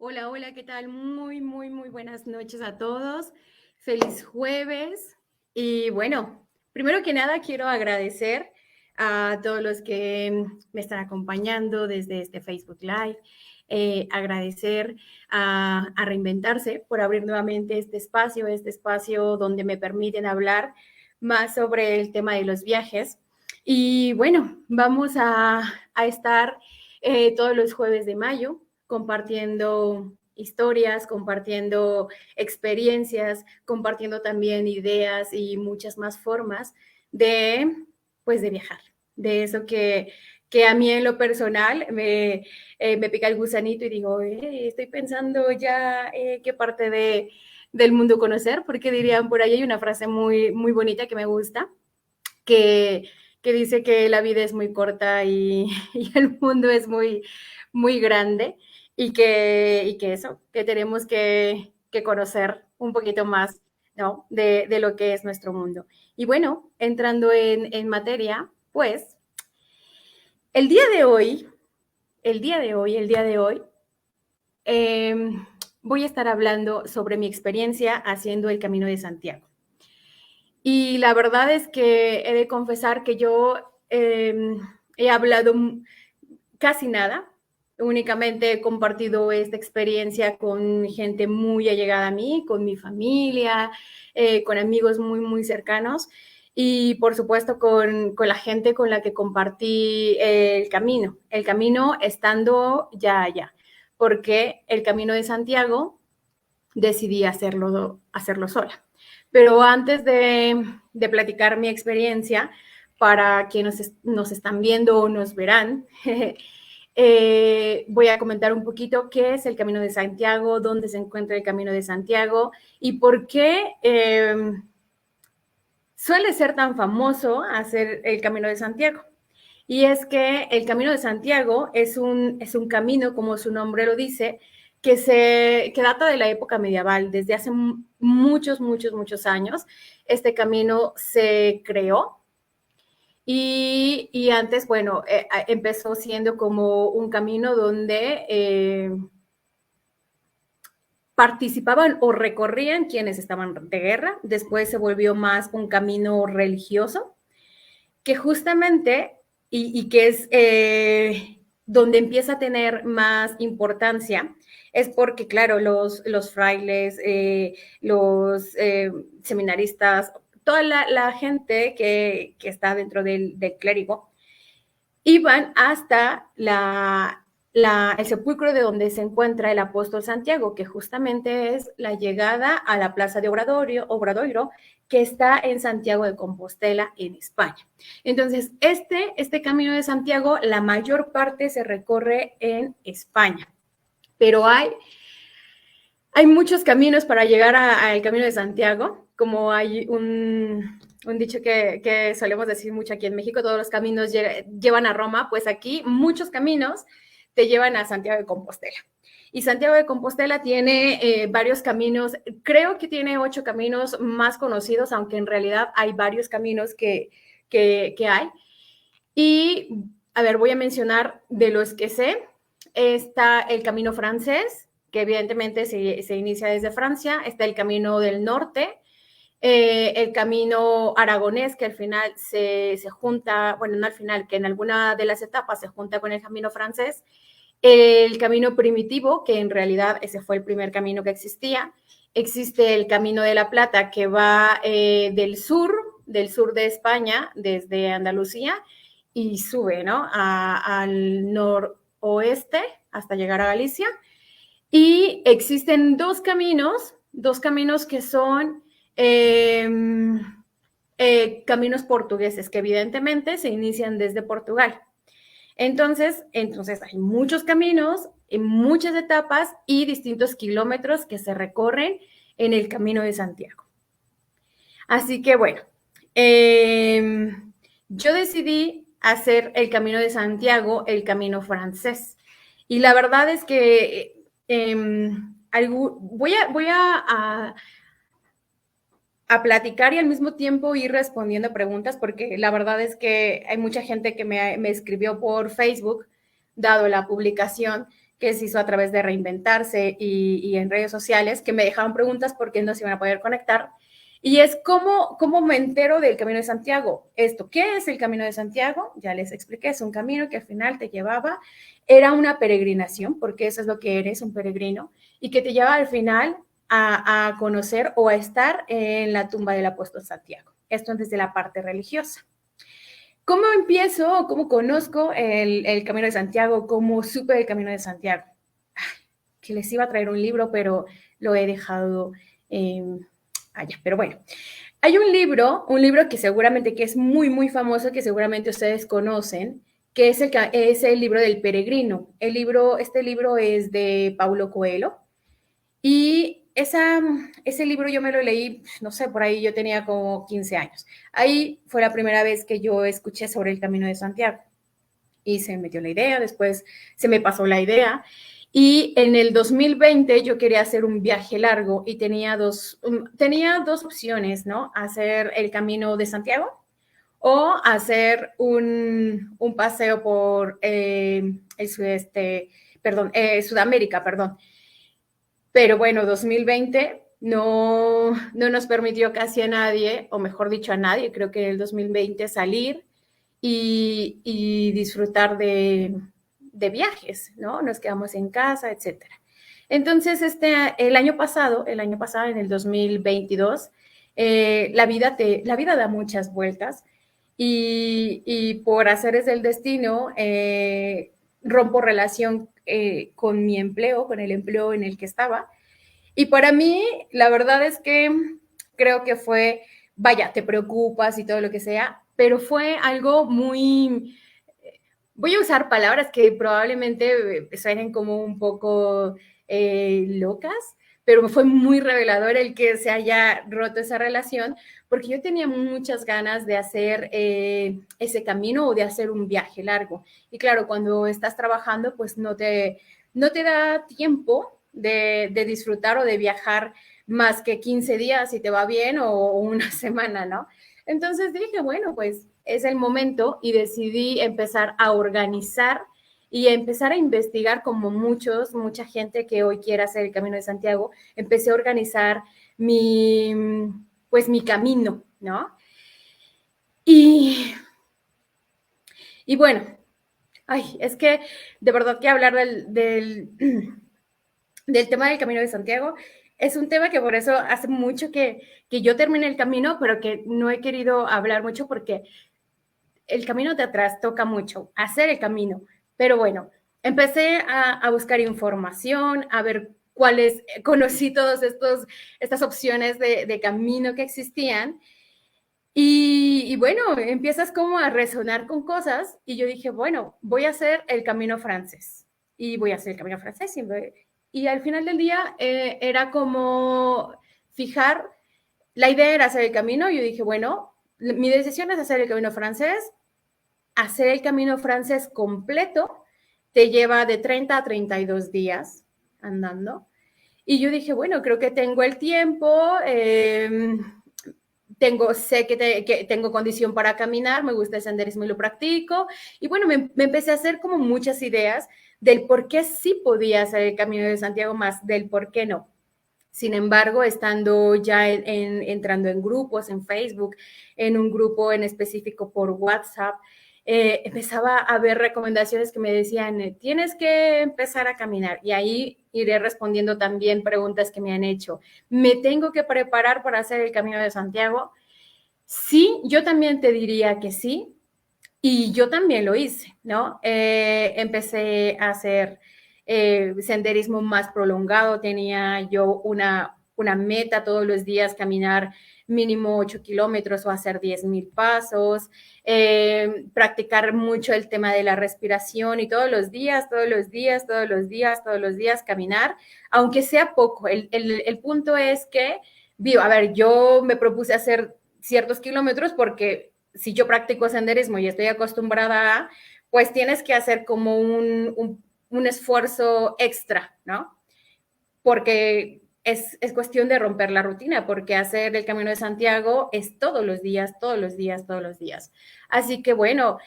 Hola, hola, ¿qué tal? Muy buenas noches a todos. Feliz jueves. Y bueno, primero que nada quiero agradecer a todos los que me están acompañando desde este Facebook Live. Agradecer a Reinventarse por abrir nuevamente este espacio donde me permiten hablar más sobre el tema de los viajes. Y bueno, vamos a estar todos los jueves de mayo compartiendo historias, compartiendo experiencias, compartiendo también ideas y muchas más formas de, pues, de viajar, de eso que a mí en lo personal me pica el gusanito y digo, estoy pensando ya qué parte del mundo conocer, porque dirían, por ahí hay una frase muy bonita que me gusta, que dice que la vida es muy corta y el mundo es muy grande y que eso, que tenemos que conocer un poquito más, ¿no? De lo que es nuestro mundo. Y bueno, entrando en materia, pues el día de hoy, el día de hoy, eh, voy a estar hablando sobre mi experiencia haciendo el Camino de Santiago. Y la verdad es que he de confesar que yo he hablado casi nada, únicamente he compartido esta experiencia con gente muy allegada a mí, con mi familia, con amigos muy cercanos y por supuesto con la gente con la que compartí el camino estando ya allá, porque el Camino de Santiago decidí hacerlo sola. Pero antes de platicar mi experiencia, para quienes nos están viendo o nos verán, voy a comentar un poquito qué es el Camino de Santiago, dónde se encuentra el Camino de Santiago y por qué suele ser tan famoso hacer el Camino de Santiago. Y es que el Camino de Santiago es un camino, como su nombre lo dice, que data de la época medieval. Desde hace muchos años, este camino se creó y antes, bueno, empezó siendo como un camino donde participaban o recorrían quienes estaban de guerra. Después se volvió más un camino religioso, que justamente, y que es donde empieza a tener más importancia, es porque, claro, los frailes, los seminaristas, toda la gente que está dentro del clérigo, iban hasta el sepulcro de donde se encuentra el apóstol Santiago, que justamente es la llegada a la plaza de Obradoiro, que está en Santiago de Compostela, en España. Entonces, este camino de Santiago, la mayor parte se recorre en España, pero hay muchos caminos para llegar al Camino de Santiago, como hay un dicho que solemos decir mucho aquí en México, todos los caminos llevan a Roma, pues aquí muchos caminos te llevan a Santiago de Compostela. Y Santiago de Compostela tiene varios caminos, creo que tiene 8 caminos más conocidos, aunque en realidad hay varios caminos que hay. Y, a ver, voy a mencionar de los que sé. Está el camino francés, que evidentemente se inicia desde Francia. Está el camino del norte, el camino aragonés, que al final se junta, bueno, no al final, que en alguna de las etapas se junta con el camino francés. El camino primitivo, que en realidad ese fue el primer camino que existía. Existe el Camino de la Plata, que va del sur de España, desde Andalucía, y sube, ¿no? Al noroeste hasta llegar a Galicia. Y existen dos caminos que son caminos portugueses, que evidentemente se inician desde Portugal. Entonces hay muchos caminos, muchas etapas y distintos kilómetros que se recorren en el Camino de Santiago. Así que bueno, yo decidí hacer el Camino de Santiago, el camino francés. Y la verdad es que voy a platicar y al mismo tiempo ir respondiendo preguntas, porque la verdad es que hay mucha gente que me escribió por Facebook, dado la publicación, que se hizo a través de Reinventarse y en redes sociales, que me dejaban preguntas porque no se iban a poder conectar. Y es cómo me entero del Camino de Santiago. ¿Qué es el Camino de Santiago? Ya les expliqué, es un camino que al final te llevaba, era una peregrinación, porque eso es lo que eres, un peregrino, y que te lleva al final a conocer o a estar en la tumba del apóstol Santiago. Esto desde la parte religiosa. ¿Cómo empiezo? ¿Cómo conozco el Camino de Santiago? ¿Cómo supe el Camino de Santiago? Que les iba a traer un libro, pero lo he dejado allá. Pero bueno, hay un libro que seguramente que es muy, muy famoso, que seguramente ustedes conocen, que es el libro del peregrino. Este libro es de Paulo Coelho. Y ese libro yo me lo leí, no sé, por ahí yo tenía como 15 años. Ahí fue la primera vez que yo escuché sobre el Camino de Santiago. Y se me dio la idea, después se me pasó la idea. Y en el 2020 yo quería hacer un viaje largo y tenía dos opciones, ¿no? Hacer el Camino de Santiago o hacer un paseo por el sudeste, perdón, Sudamérica, perdón. Pero bueno, 2020 no nos permitió casi a nadie, o mejor dicho a nadie, creo que en el 2020 salir y disfrutar de viajes, ¿no? Nos quedamos en casa, etcétera. Entonces, el año pasado, en el 2022, la vida da muchas vueltas y por haceres del destino, rompo relación con mi empleo, con el empleo en el que estaba. Y para mí, la verdad es que creo que fue, vaya, te preocupas y todo lo que sea, pero fue algo muy, voy a usar palabras que probablemente suenen como un poco locas, pero fue muy revelador el que se haya roto esa relación, porque yo tenía muchas ganas de hacer ese camino o de hacer un viaje largo. Y claro, cuando estás trabajando, pues no te da tiempo de disfrutar o de viajar más que 15 días si te va bien o una semana, ¿no? Entonces dije, bueno, pues es el momento y decidí empezar a organizar y empezar a investigar como mucha gente que hoy quiere hacer el Camino de Santiago. Empecé a organizar pues mi camino, ¿no? Y, y bueno, ay, es que de verdad que hablar del tema del Camino de Santiago es un tema que por eso hace mucho que yo terminé el camino, pero que no he querido hablar mucho porque el camino de atrás toca mucho, hacer el camino. Pero bueno, empecé a buscar información, a ver cuáles, conocí todas estas opciones de camino que existían. Y bueno, empiezas como a resonar con cosas y yo dije, bueno, voy a hacer el camino francés y voy a hacer el camino francés. Y al final del día era como fijar, la idea era hacer el camino y yo dije, bueno, mi decisión es hacer el camino francés. Hacer el camino francés completo te lleva de 30 a 32 días andando. Y yo dije, bueno, creo que tengo el tiempo, sé que tengo condición para caminar, me gusta el senderismo y lo practico. Y bueno, me empecé a hacer como muchas ideas del por qué sí podía hacer el Camino de Santiago, más del por qué no. Sin embargo, estando ya entrando en grupos, en Facebook, en un grupo en específico por WhatsApp, empezaba a ver recomendaciones que me decían, tienes que empezar a caminar. Y ahí iré respondiendo también preguntas que me han hecho. ¿Me tengo que preparar para hacer el Camino de Santiago? Sí, yo también te diría que sí. Y yo también lo hice, ¿no? Empecé a hacer senderismo más prolongado, tenía yo una meta todos los días, caminar mínimo 8 kilómetros o hacer 10,000 pasos, practicar mucho el tema de la respiración y todos los días caminar, aunque sea poco. El punto es que, a ver, yo me propuse hacer ciertos kilómetros porque si yo practico senderismo y estoy acostumbrada, pues tienes que hacer como un esfuerzo extra, ¿no? Porque es cuestión de romper la rutina, porque hacer el Camino de Santiago es todos los días. Así que bueno,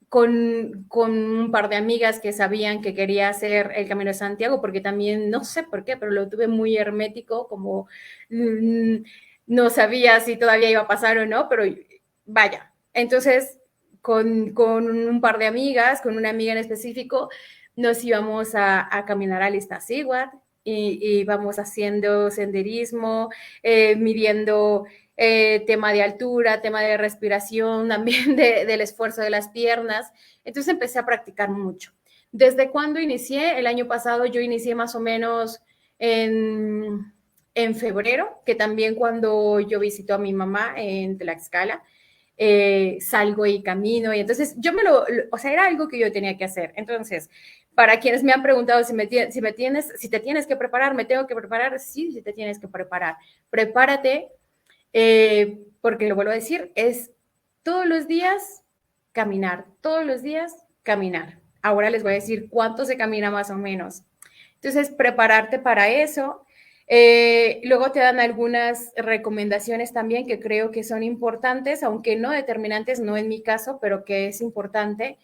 con un par de amigas que sabían que quería hacer el Camino de Santiago, porque también, no sé por qué, pero lo tuve muy hermético, como no sabía si todavía iba a pasar o no, pero vaya. Entonces, con un par de amigas, con una amiga en específico, nos íbamos a caminar al Iztaccíhuatl y íbamos haciendo senderismo, midiendo tema de altura, tema de respiración, también del esfuerzo de las piernas. Entonces empecé a practicar mucho. ¿Desde cuándo inicié? El año pasado yo inicié más o menos en febrero, que también cuando yo visito a mi mamá en Tlaxcala, salgo y camino. Y entonces yo o sea, era algo que yo tenía que hacer. Entonces, para quienes me han preguntado si te tienes que preparar, me tengo que preparar, sí, sí te tienes que preparar. Prepárate, porque lo vuelvo a decir, es todos los días caminar, todos los días caminar. Ahora les voy a decir cuánto se camina más o menos. Entonces, prepararte para eso. Luego te dan algunas recomendaciones también que creo que son importantes, aunque no determinantes, no en mi caso, pero que es importante,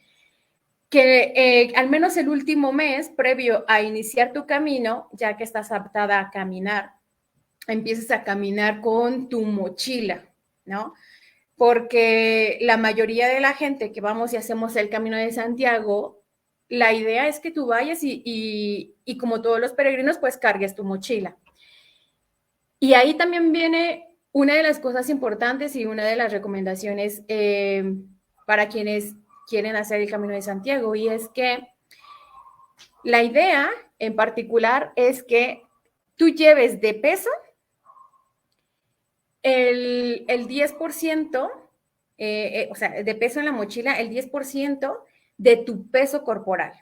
que al menos el último mes previo a iniciar tu camino, ya que estás adaptada a caminar, empieces a caminar con tu mochila, ¿no? Porque la mayoría de la gente que vamos y hacemos el Camino de Santiago, la idea es que tú vayas y como todos los peregrinos, pues cargues tu mochila. Y ahí también viene una de las cosas importantes y una de las recomendaciones para quienes quieren hacer el Camino de Santiago, y es que la idea en particular es que tú lleves de peso el 10%, o sea, de peso en la mochila, el 10% de tu peso corporal.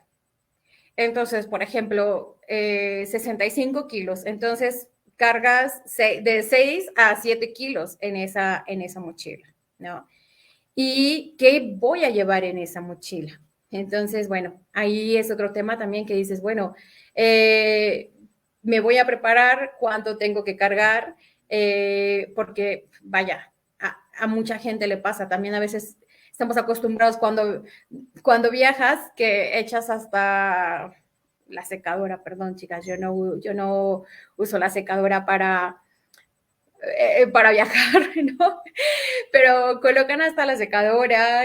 Entonces, por ejemplo, 65 kilos. Entonces, cargas de 6 a 7 kilos en esa mochila, ¿no? ¿Y qué voy a llevar en esa mochila? Entonces, bueno, ahí es otro tema también que dices, bueno, me voy a preparar, cuánto tengo que cargar, porque vaya, a mucha gente le pasa, también a veces estamos acostumbrados cuando viajas que echas hasta la secadora, perdón chicas, yo no uso la secadora para viajar, ¿no? Pero colocan hasta la secadora,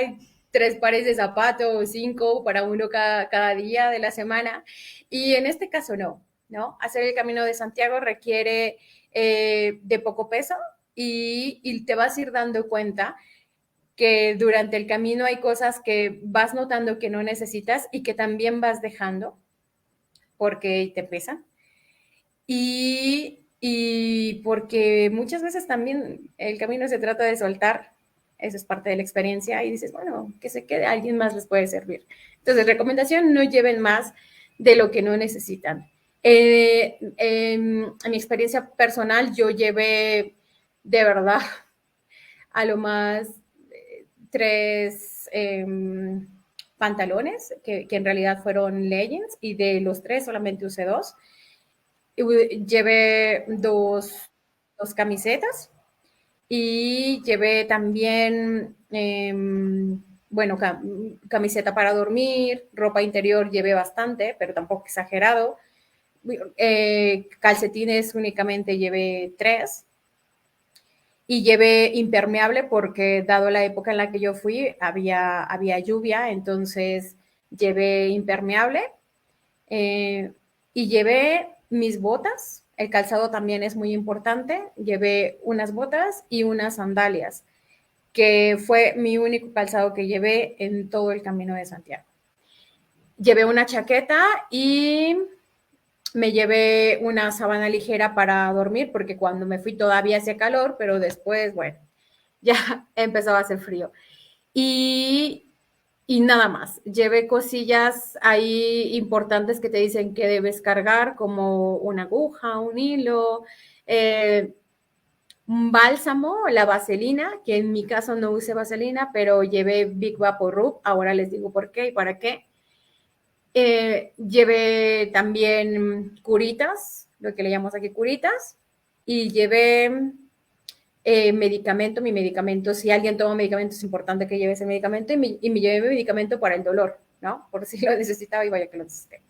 3 pares de zapatos, 5 para uno cada día de la semana. Y en este caso no, ¿no? Hacer el Camino de Santiago requiere de poco peso y te vas a ir dando cuenta que durante el camino hay cosas que vas notando que no necesitas y que también vas dejando porque te pesan. Y porque muchas veces también el camino se trata de soltar, eso es parte de la experiencia, y dices, bueno, que se quede, a alguien más les puede servir. Entonces, recomendación, no lleven más de lo que no necesitan. En mi experiencia personal, yo llevé de verdad a lo más 3 pantalones, que en realidad fueron leggings, y de los 3 solamente usé 2. Llevé dos camisetas y llevé también, bueno, camiseta para dormir, ropa interior llevé bastante, pero tampoco exagerado. Calcetines únicamente llevé 3 y llevé impermeable porque dado la época en la que yo fui había lluvia, entonces llevé impermeable. Y llevé mis botas, el calzado también es muy importante, llevé unas botas y unas sandalias, que fue mi único calzado que llevé en todo el Camino de Santiago. Llevé una chaqueta y me llevé una sábana ligera para dormir, porque cuando me fui todavía hacía calor, pero después, bueno, ya empezaba a hacer frío. Y nada más. Llevé cosillas ahí importantes que te dicen que debes cargar, como una aguja, un hilo, un bálsamo, la vaselina, que en mi caso no usé vaselina, pero llevé Big Vaporub, ahora les digo por qué y para qué. Llevé también curitas, lo que le llamamos aquí curitas, y llevé medicamento, mi medicamento, si alguien toma medicamento es importante que lleve ese medicamento y me llevé mi medicamento para el dolor, ¿no? Por si lo necesitaba y vaya que lo necesité.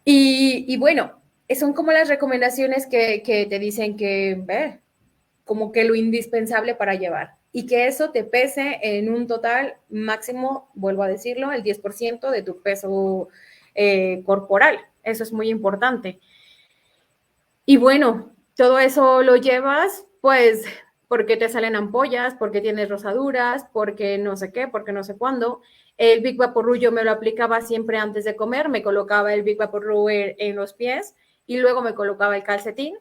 Y bueno, son como las recomendaciones que te dicen que, como que lo indispensable para llevar y que eso te pese en un total máximo, vuelvo a decirlo, el 10% de tu peso corporal. Eso es muy importante. Y bueno, todo eso lo llevas, pues, porque te salen ampollas, porque tienes rosaduras, porque no sé qué, porque no sé cuándo. El Big Vaporru yo me lo aplicaba siempre antes de comer, me colocaba el Big Vaporru en los pies y luego me colocaba el calcetín.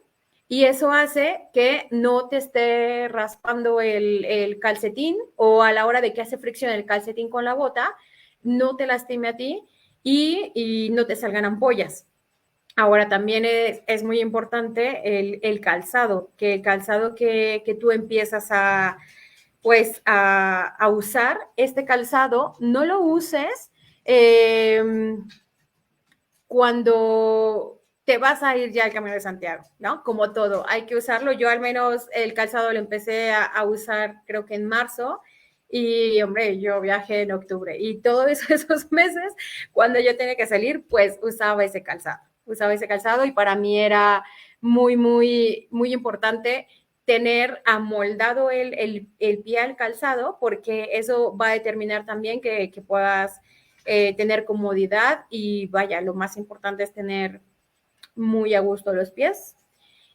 Y eso hace que no te esté raspando el calcetín o a la hora de que hace fricción el calcetín con la bota, no te lastime a ti y no te salgan ampollas. Ahora también es muy importante el calzado, que el calzado que tú empiezas pues, a usar, este calzado no lo uses cuando te vas a ir ya al Camino de Santiago, ¿no? Como todo, hay que usarlo. Yo al menos el calzado lo empecé a usar creo que en marzo y, hombre, yo viajé en octubre y todos esos meses, cuando yo tenía que salir, pues usaba ese calzado y para mí era muy importante tener amoldado el pie al calzado porque eso va a determinar también que puedas tener comodidad y vaya, lo más importante es tener muy a gusto los pies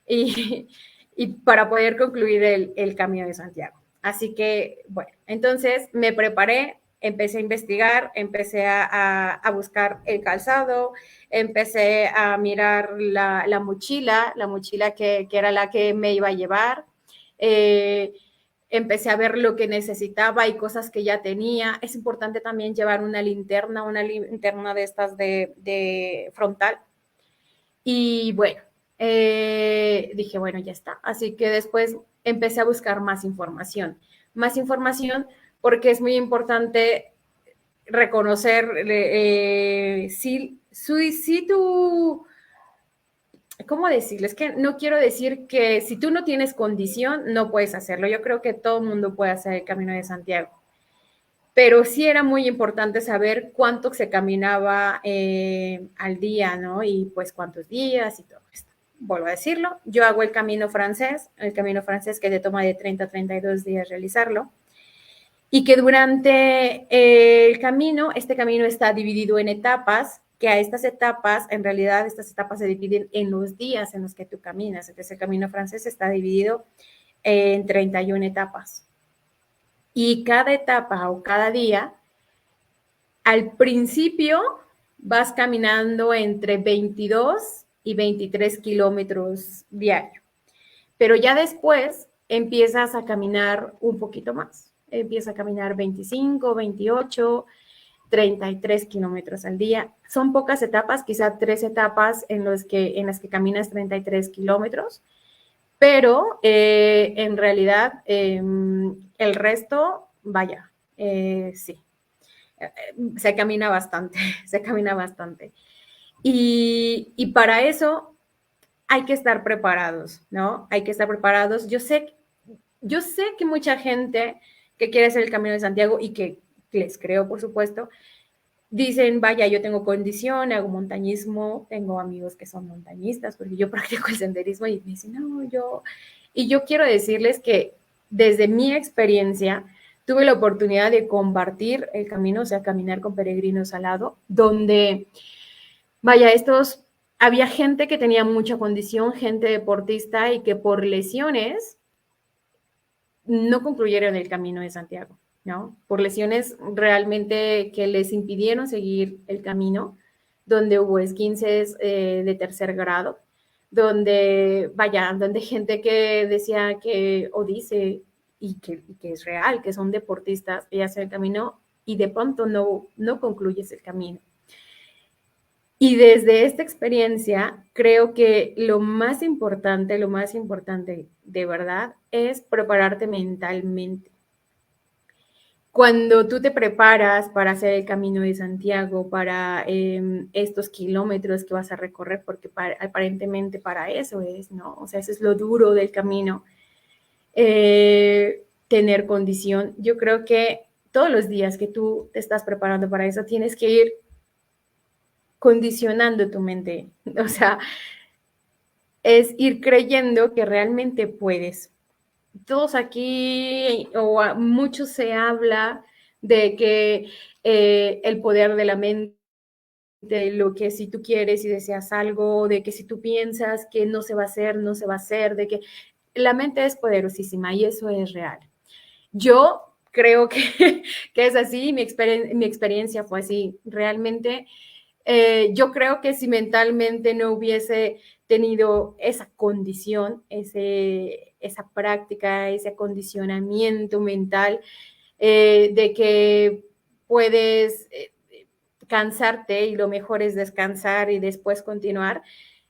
y, y para poder concluir el Camino de Santiago. Así que, bueno, entonces me preparé, empecé a investigar, empecé a buscar el calzado, empecé a mirar la mochila que era la que me iba a llevar. Empecé a ver lo que necesitaba y cosas que ya tenía. Es importante también llevar una linterna de estas de frontal. Y bueno, dije, bueno, ya está. Así que después empecé a buscar más información porque es muy importante reconocer si tú, ¿cómo decirles? Que no quiero decir que si tú no tienes condición, no puedes hacerlo. Yo creo que todo el mundo puede hacer el Camino de Santiago. Pero sí era muy importante saber cuánto se caminaba al día, ¿no? Y pues cuántos días y todo esto. Vuelvo a decirlo, yo hago el camino francés que te toma de 30 a 32 días realizarlo. Y que durante el camino, este camino está dividido en etapas, que a estas etapas, en realidad, estas etapas se dividen en los días en los que tú caminas. Entonces, el camino francés está dividido en 31 etapas. Y cada etapa o cada día, al principio vas caminando entre 22 y 23 kilómetros diario, pero ya después empiezas a caminar un poquito más. Empiezas a caminar 25, 28, 33 kilómetros al día. Son pocas etapas, quizá 3 etapas en las que caminas 33 kilómetros, pero en realidad el resto, vaya, sí, se camina bastante, se camina bastante. Y para eso hay que estar preparados, ¿no? Hay que estar preparados. Yo sé que mucha gente que quiere hacer el Camino de Santiago y que les creo, por supuesto, dicen, vaya, yo tengo condición, hago montañismo, tengo amigos que son montañistas, porque yo practico el senderismo y me dicen, no, y yo quiero decirles que desde mi experiencia tuve la oportunidad de compartir el camino, o sea, caminar con peregrinos al lado, donde, vaya, había gente que tenía mucha condición, gente deportista y que por lesiones no concluyeron el Camino de Santiago, ¿no? Por lesiones realmente que les impidieron seguir el camino, donde hubo esguinces de tercer grado, donde gente que decía que, o dice, y que es real, que son deportistas y hacen el camino y de pronto no concluyes el camino. Y desde esta experiencia, creo que lo más importante de verdad es prepararte mentalmente. Cuando tú te preparas para hacer el Camino de Santiago, para estos kilómetros que vas a recorrer, porque aparentemente para eso es, ¿no? O sea, eso es lo duro del camino. tener condición. Yo creo que todos los días que tú te estás preparando para eso, tienes que ir condicionando tu mente. O sea, es ir creyendo que realmente puedes. Todos aquí, o a muchos se habla de que el poder de la mente, de lo que si tú quieres y deseas algo, de que si tú piensas que no se va a hacer, no se va a hacer, de que la mente es poderosísima y eso es real. Yo creo que, que es así, mi experiencia fue así. Realmente, yo creo que si mentalmente no hubiese tenido esa condición, esa práctica, ese acondicionamiento mental, de que puedes cansarte y lo mejor es descansar y después continuar.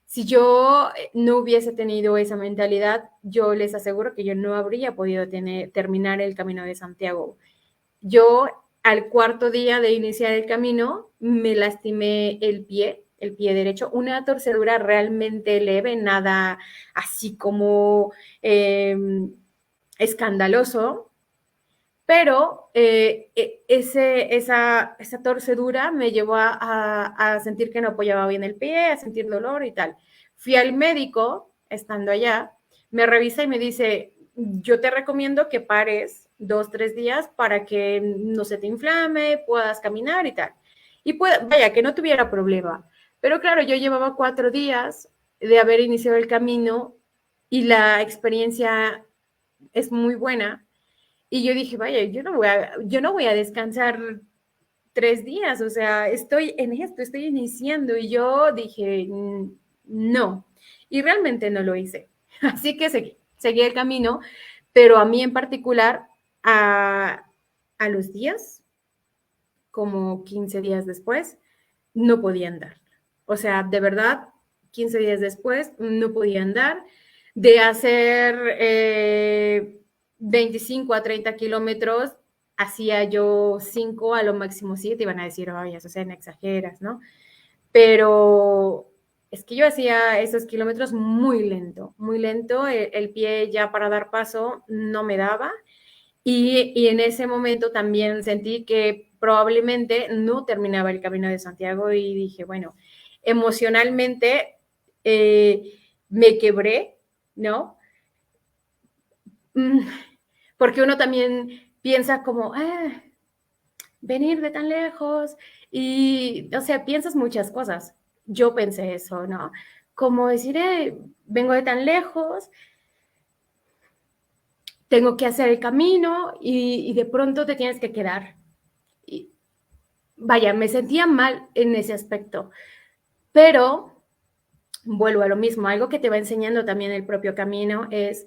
Si yo no hubiese tenido esa mentalidad, yo les aseguro que yo no habría podido terminar el Camino de Santiago. Yo al cuarto día de iniciar el camino me lastimé el pie derecho, una torcedura realmente leve, nada así como escandaloso, pero esa torcedura me llevó a sentir que no apoyaba bien el pie, a sentir dolor y tal. Fui al médico, estando allá, me revisa y me dice, yo te recomiendo que pares 2, 3 días para que no se te inflame, puedas caminar y tal. Y vaya, que no tuviera problema. Pero claro, yo llevaba 4 días de haber iniciado el camino y la experiencia es muy buena. Y yo dije, vaya, yo no voy a descansar 3 días, o sea, estoy en esto, estoy iniciando. Y yo dije, no. Y realmente no lo hice. Así que seguí el camino, pero a mí en particular, a los días, como 15 días después, no podía andar. O sea, de verdad, 15 días después no podía andar. De hacer 25 a 30 kilómetros, hacía yo 5, a lo máximo 7, iban a decir, oye, eso no exageras, ¿no? Pero es que yo hacía esos kilómetros muy lento, el pie ya para dar paso no me daba. Y en ese momento también sentí que probablemente no terminaba el Camino de Santiago y dije, bueno, emocionalmente me quebré, ¿no? Porque uno también piensa como, venir de tan lejos y, o sea, piensas muchas cosas. Yo pensé eso, ¿no? Como decir, vengo de tan lejos, tengo que hacer el camino y de pronto te tienes que quedar. Y, vaya, me sentía mal en ese aspecto, pero vuelvo a lo mismo, algo que te va enseñando también el propio camino es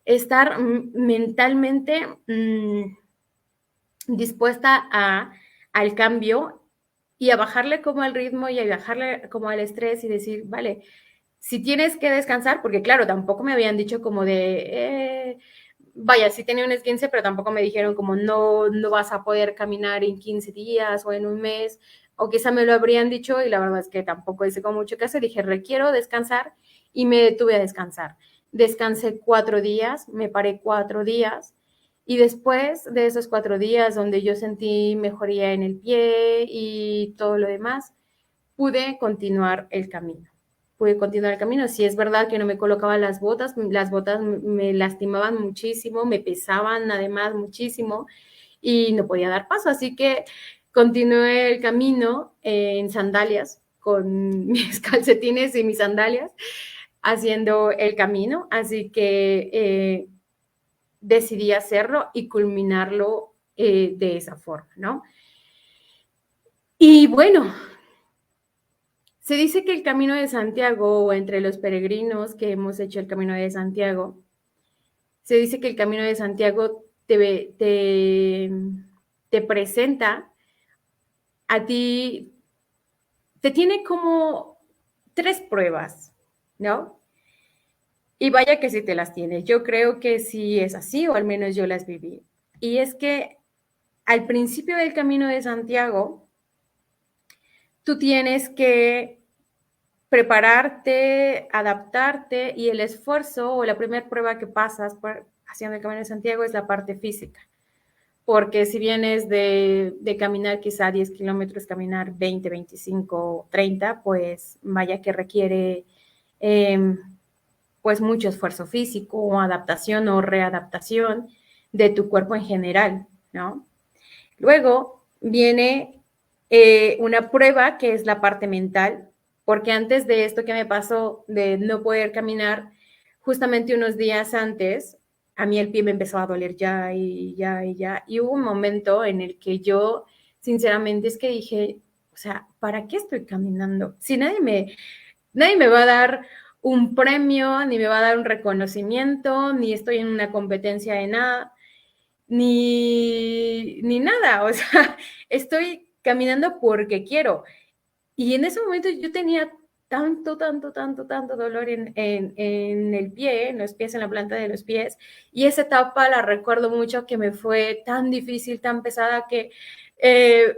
estar mentalmente dispuesta al cambio y a bajarle como al ritmo y a bajarle como al estrés y decir, vale, si tienes que descansar, porque claro, tampoco me habían dicho como de, vaya, sí tenía un esguince, pero tampoco me dijeron como no vas a poder caminar en 15 días o en un mes, o quizá me lo habrían dicho y la verdad es que tampoco hice con mucho caso, dije, requiero descansar y me detuve a descansar. Descansé 4 días, me paré 4 días y después de esos 4 días donde yo sentí mejoría en el pie y todo lo demás, pude continuar el camino. Pude continuar el camino. Sí es verdad que no me colocaba las botas me lastimaban muchísimo, me pesaban además muchísimo y no podía dar paso. Así que continué el camino en sandalias, con mis calcetines y mis sandalias, haciendo el camino. Así que decidí hacerlo y culminarlo de esa forma, ¿no? Y bueno, se dice que el Camino de Santiago, o entre los peregrinos que hemos hecho el Camino de Santiago, se dice que el Camino de Santiago te presenta a ti, te tiene como 3 pruebas, ¿no? Y vaya que si te las tiene. Yo creo que sí es así, o al menos yo las viví. Y es que al principio del Camino de Santiago, tú tienes que prepararte, adaptarte y el esfuerzo o la primera prueba que pasas haciendo el Camino de Santiago es la parte física, porque si vienes de caminar quizá 10 kilómetros, caminar 20, 25, 30, pues vaya que requiere pues mucho esfuerzo físico o adaptación o readaptación de tu cuerpo en general, ¿no? Luego viene una prueba que es la parte mental, porque antes de esto que me pasó de no poder caminar, justamente unos días antes, a mí el pie me empezó a doler ya y ya y ya. Y hubo un momento en el que yo, sinceramente, es que dije, o sea, ¿para qué estoy caminando? Si nadie me va a dar un premio, ni me va a dar un reconocimiento, ni estoy en una competencia de nada, ni nada. O sea, estoy caminando porque quiero. Y en ese momento yo tenía tanto dolor en el pie, en los pies, en la planta de los pies. Y esa etapa la recuerdo mucho, que me fue tan difícil, tan pesada, que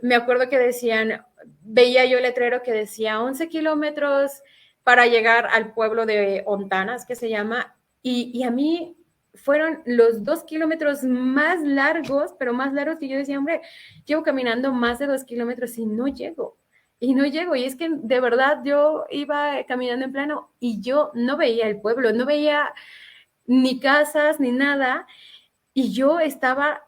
me acuerdo que decían, veía yo el letrero que decía 11 kilómetros para llegar al pueblo de Ontanas, que se llama, y a mí fueron los 2 kilómetros más largos, pero más largos, que yo decía, hombre, llevo caminando más de 2 kilómetros y no llego. Y no llego, y es que de verdad yo iba caminando en plano y yo no veía el pueblo, no veía ni casas ni nada, y yo estaba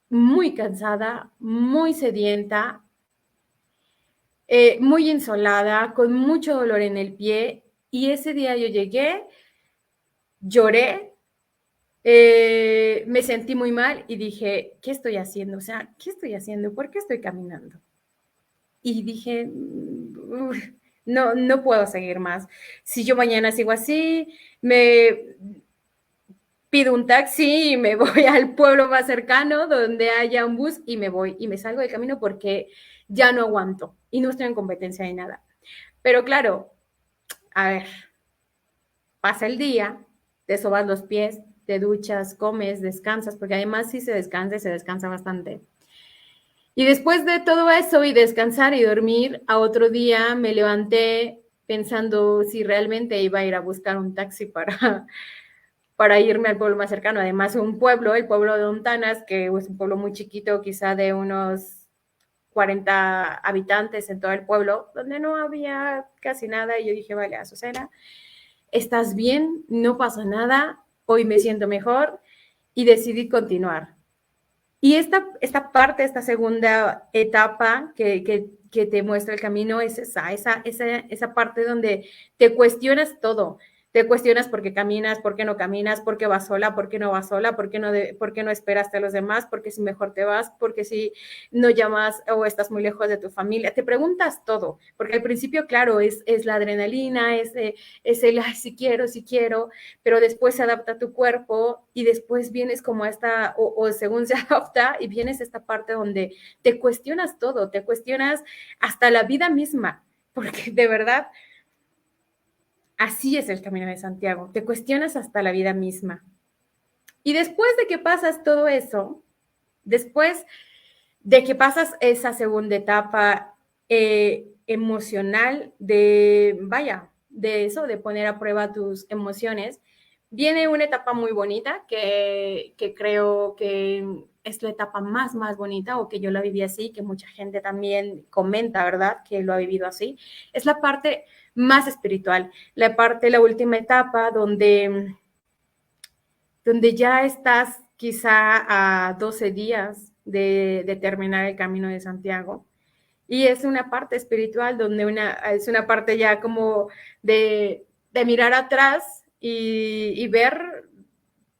muy cansada, muy sedienta, muy insolada, con mucho dolor en el pie, y ese día yo llegué, lloré, me sentí muy mal y dije, ¿qué estoy haciendo? O sea, ¿qué estoy haciendo? ¿Por qué estoy caminando? Y dije, no puedo seguir más. Si yo mañana sigo así, me pido un taxi y me voy al pueblo más cercano donde haya un bus y me voy y me salgo del camino porque ya no aguanto y no estoy en competencia de nada. Pero claro, a ver, pasa el día, te sobas los pies, te duchas, comes, descansas, porque además sí se descansa bastante. Y después de todo eso y descansar y dormir, a otro día me levanté pensando si realmente iba a ir a buscar un taxi para irme al pueblo más cercano. Además, un pueblo, el pueblo de Ontanas, que es un pueblo muy chiquito, quizá de unos 40 habitantes en todo el pueblo, donde no había casi nada. Y yo dije, vale, Azucena, ¿estás bien? No pasa nada, hoy me siento mejor, y decidí continuar. Y esta parte, esta segunda etapa que te muestra el camino es esa parte donde te cuestionas todo. Te cuestionas por qué caminas, por qué no caminas, por qué vas sola, por qué no vas sola, por qué no esperaste a los demás, por qué si mejor te vas, por qué si no llamas o estás muy lejos de tu familia. Te preguntas todo, porque al principio, claro, es la adrenalina, es el, ay, si quiero, pero después se adapta a tu cuerpo y después vienes como a esta, o según se adapta, y vienes a esta parte donde te cuestionas todo, te cuestionas hasta la vida misma, porque de verdad, así es el Camino de Santiago, te cuestionas hasta la vida misma. Y después de que pasas todo eso, después de que pasas esa segunda etapa emocional de eso, de poner a prueba tus emociones, viene una etapa muy bonita que creo que es la etapa más bonita, o que yo la viví así, que mucha gente también comenta, ¿verdad?, que lo ha vivido así. Es la parte más espiritual, la última etapa donde ya estás quizá a 12 días de terminar el Camino de Santiago. Y es una parte espiritual donde es una parte ya como de mirar atrás y ver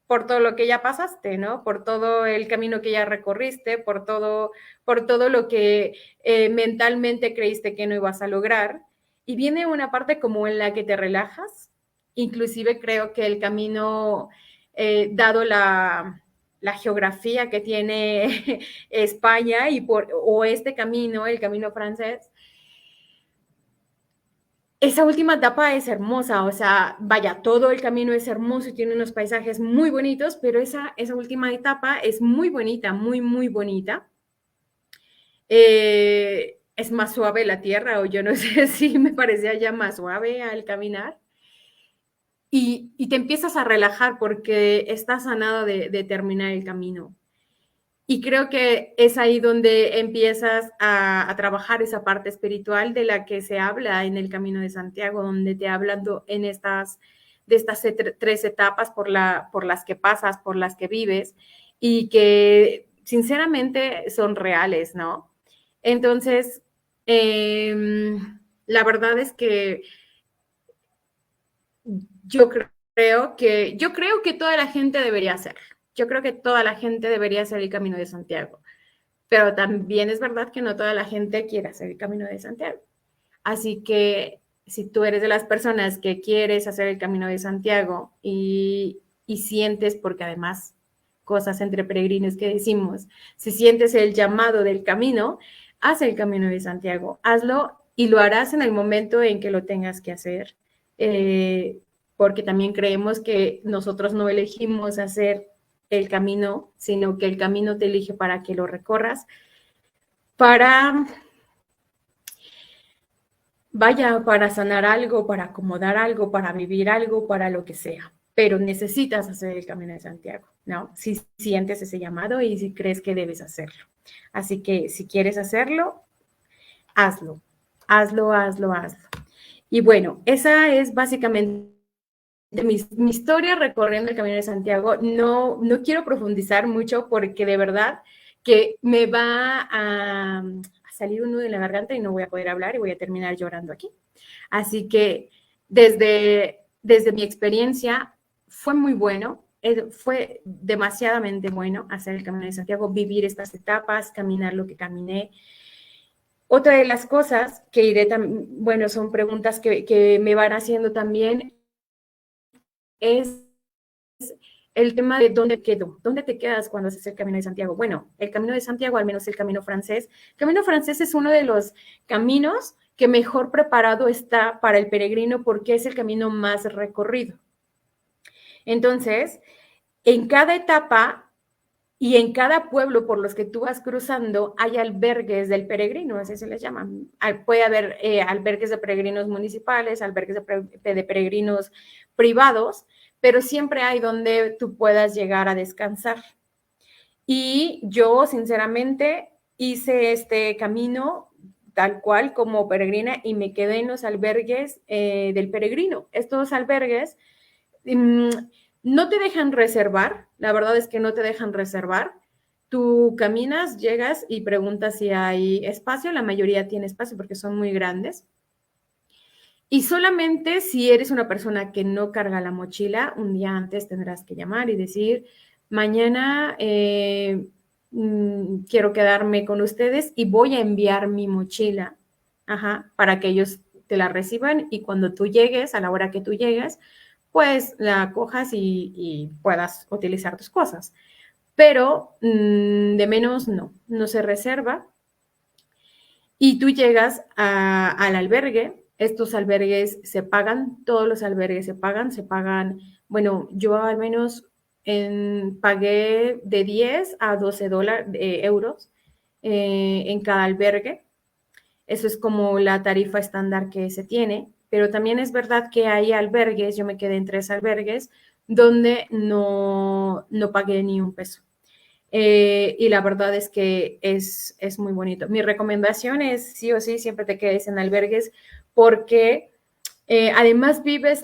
por todo lo que ya pasaste, ¿no? Por todo el camino que ya recorriste, por todo lo que mentalmente creíste que no ibas a lograr. Y viene una parte como en la que te relajas. Inclusive creo que el camino, dado la geografía que tiene España o este camino, el camino francés, esa última etapa es hermosa, o sea, vaya, todo el camino es hermoso y tiene unos paisajes muy bonitos, pero esa última etapa es muy bonita, muy bonita. Es más suave la tierra, o yo no sé si me parecía ya más suave al caminar. y te empiezas a relajar porque estás sanado de terminar el camino. Y creo que es ahí donde empiezas a trabajar esa parte espiritual de la que se habla en el Camino de Santiago, donde te hablan de estas tres etapas por las que pasas, por las que vives, y que sinceramente son reales, ¿no? Entonces, la verdad es que yo creo que toda la gente debería hacerlo. Yo creo que toda la gente debería hacer el Camino de Santiago, pero también es verdad que no toda la gente quiere hacer el Camino de Santiago. Así que si tú eres de las personas que quieres hacer el Camino de Santiago y sientes, porque además cosas entre peregrinos que decimos, si sientes el llamado del camino, haz el Camino de Santiago, hazlo y lo harás en el momento en que lo tengas que hacer. Porque también creemos que nosotros no elegimos hacer el camino, sino que el camino te elige para que lo recorras, para, para sanar algo, para acomodar algo, para vivir algo, para lo que sea. Pero necesitas hacer el Camino de Santiago, ¿no? Si sientes ese llamado y si crees que debes hacerlo. Así que si quieres hacerlo, hazlo, hazlo, hazlo, hazlo. Y bueno, esa es básicamente mi historia recorriendo el Camino de Santiago. No quiero profundizar mucho porque de verdad que me va a salir un nudo en la garganta y no voy a poder hablar y voy a terminar llorando aquí. Así que desde mi experiencia fue muy bueno, fue demasiadamente bueno hacer el Camino de Santiago, vivir estas etapas, caminar lo que caminé. Otra de las cosas que iré, bueno, son preguntas que me van haciendo también, es el tema de dónde quedo, dónde te quedas cuando haces el Camino de Santiago. Bueno, el Camino de Santiago, al menos el Camino Francés. El Camino Francés es uno de los caminos que mejor preparado está para el peregrino porque es el camino más recorrido. Entonces, en cada etapa y en cada pueblo por los que tú vas cruzando hay albergues del peregrino, así se les llama. Puede haber albergues de peregrinos municipales, albergues de peregrinos privados, pero siempre hay donde tú puedas llegar a descansar. Y yo, sinceramente, hice este camino tal cual como peregrina y me quedé en los albergues del peregrino. Estos albergues no te dejan reservar, la verdad es que no te dejan reservar. Tú caminas, llegas y preguntas si hay espacio, la mayoría tiene espacio porque son muy grandes. Y solamente si eres una persona que no carga la mochila, un día antes tendrás que llamar y decir, mañana quiero quedarme con ustedes y voy a enviar mi mochila, para que ellos te la reciban y cuando tú llegues, a la hora que tú llegues, pues la cojas y puedas utilizar tus cosas. Pero de menos no se reserva. Y tú llegas al albergue, estos albergues se pagan, todos los albergues se pagan, bueno, yo al menos pagué de 10 a 12 euros en cada albergue. Eso es como la tarifa estándar que se tiene, pero también es verdad que hay albergues, yo me quedé en 3 albergues, donde no pagué ni un peso. Y la verdad es que es muy bonito. Mi recomendación es sí o sí, siempre te quedes en albergues porque además vives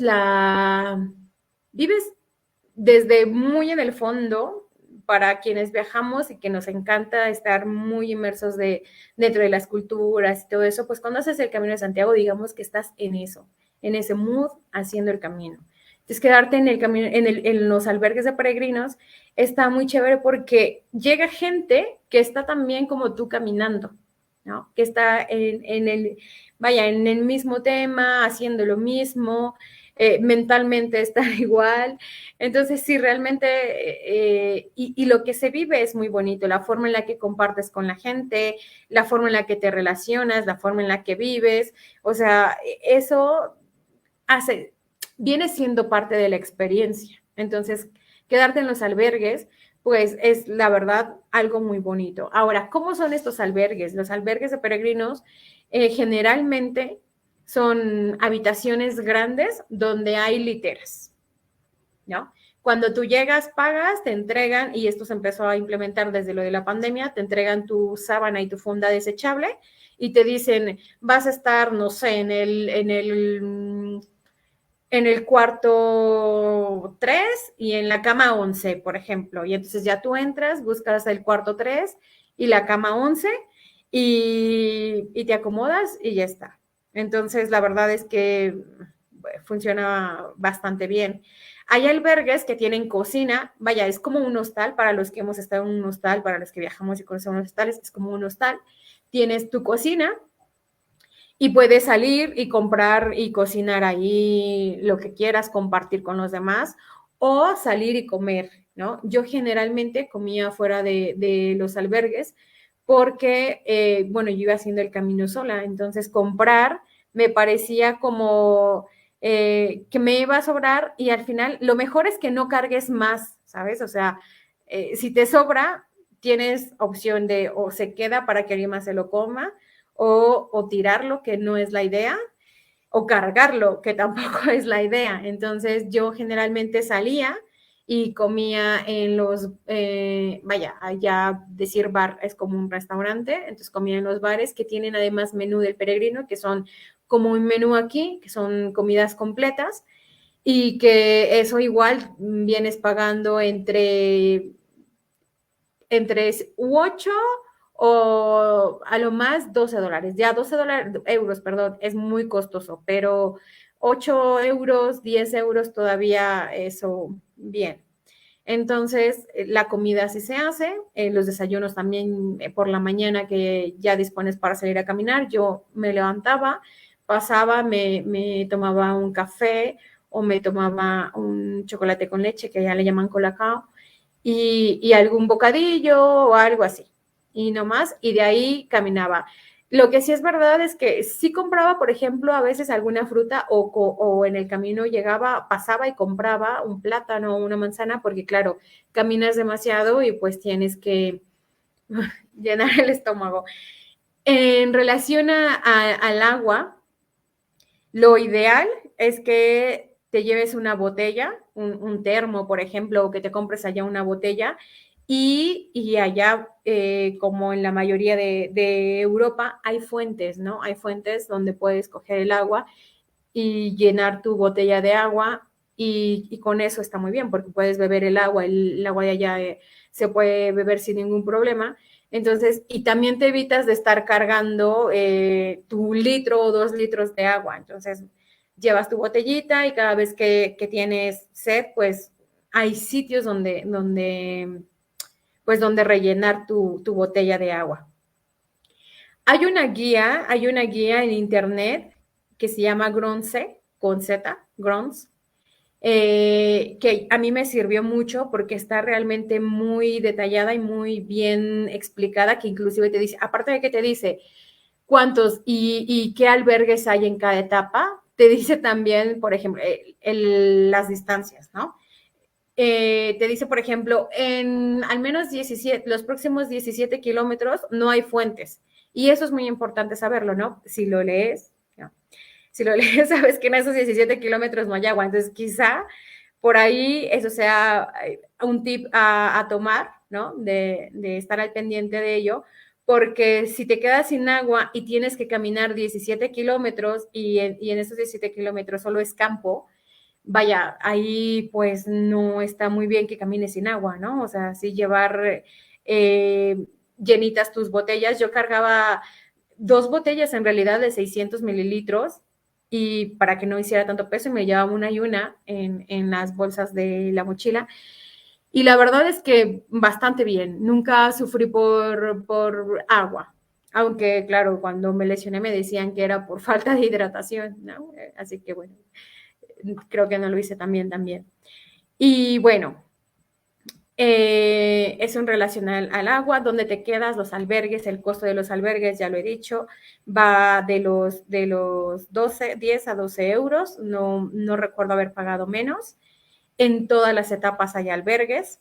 desde muy en el fondo para quienes viajamos y que nos encanta estar muy inmersos dentro de las culturas y todo eso, pues cuando haces el Camino de Santiago, digamos que estás en eso, en ese mood, haciendo el camino. Entonces, quedarte en el camino, en los albergues de peregrinos está muy chévere porque llega gente que está también como tú caminando, ¿no? Que está en el mismo tema, haciendo lo mismo, mentalmente estar igual. Entonces, sí, realmente, y lo que se vive es muy bonito, la forma en la que compartes con la gente, la forma en la que te relacionas, la forma en la que vives, o sea, eso viene siendo parte de la experiencia. Entonces, quedarte en los albergues, pues es la verdad algo muy bonito. Ahora, ¿cómo son estos albergues? Los albergues de peregrinos generalmente son habitaciones grandes donde hay literas. ¿no? Cuando tú llegas, pagas, te entregan, y esto se empezó a implementar desde lo de la pandemia, te entregan tu sábana y tu funda desechable y te dicen, vas a estar, no sé, en el cuarto 3 y en la cama 11, por ejemplo. Y entonces ya tú entras, buscas el cuarto 3 y la cama 11 y te acomodas y ya está. Entonces, la verdad es que funciona bastante bien. Hay albergues que tienen cocina, vaya, es como un hostal para los que hemos estado en un hostal, para los que viajamos y conocemos hostales, es como un hostal. Tienes tu cocina y puedes salir y comprar y cocinar ahí lo que quieras, compartir con los demás o salir y comer, ¿no? Yo generalmente comía fuera de los albergues porque, bueno, yo iba haciendo el camino sola, entonces comprar me parecía como que me iba a sobrar y al final lo mejor es que no cargues más, ¿sabes? O sea, si te sobra, tienes opción de o se queda para que alguien más se lo coma o tirarlo, que no es la idea, o cargarlo, que tampoco es la idea. Entonces yo generalmente salía y comía en los, vaya, allá decir bar es como un restaurante, entonces comía en los bares que tienen además menú del peregrino, que son como un menú aquí, que son comidas completas, y que eso igual vienes pagando entre 8 o a lo más $12. Ya euros, perdón, es muy costoso, pero 8 euros, 10 euros todavía eso bien. Entonces, la comida sí se hace, los desayunos también por la mañana que ya dispones para salir a caminar, yo me levantaba, pasaba, me tomaba un café o me tomaba un chocolate con leche, que ya le llaman colacao, y algún bocadillo o algo así, y no más, y de ahí caminaba. Lo que sí es verdad es que sí compraba, por ejemplo, a veces alguna fruta o en el camino llegaba, pasaba y compraba un plátano o una manzana, porque claro, caminas demasiado y pues tienes que llenar el estómago. En relación al agua, lo ideal es que te lleves una botella, un termo, por ejemplo, o que te compres allá una botella y allá, como en la mayoría de Europa, hay fuentes, ¿no? Hay fuentes donde puedes coger el agua y llenar tu botella de agua y con eso está muy bien porque puedes beber el agua de allá se puede beber sin ningún problema. Entonces, y también te evitas de estar cargando tu litro o 2 litros de agua. Entonces, llevas tu botellita y cada vez que tienes sed, pues hay sitios pues donde rellenar tu botella de agua. Hay una guía en internet que se llama Gronce, con Z, Grons, que a mí me sirvió mucho porque está realmente muy detallada y muy bien explicada, que inclusive te dice, aparte de que te dice cuántos y qué albergues hay en cada etapa, te dice también, por ejemplo, las distancias, ¿no? Te dice, por ejemplo, en al menos 17, los próximos 17 kilómetros no hay fuentes. Y eso es muy importante saberlo, ¿no? Si lo lees, ¿no? Si lo lees, sabes que en esos 17 kilómetros no hay agua. Entonces, quizá por ahí eso sea un tip a tomar, ¿no? De estar al pendiente de ello, porque si te quedas sin agua y tienes que caminar 17 kilómetros y en esos 17 kilómetros solo es campo, vaya, ahí pues no está muy bien que camines sin agua, ¿no? O sea, sí llevar llenitas tus botellas. Yo cargaba 2 botellas en realidad de 600 mililitros y para que no hiciera tanto peso y me llevaba una y una en las bolsas de la mochila. Y la verdad es que bastante bien, nunca sufrí por agua, aunque claro, cuando me lesioné me decían que era por falta de hidratación, ¿no? Así que bueno, creo que no lo hice tan bien. Y bueno, es en relación al agua, dónde te quedas, los albergues, el costo de los albergues, ya lo he dicho, va de los 10 a 12 euros, no recuerdo haber pagado menos. En todas las etapas hay albergues.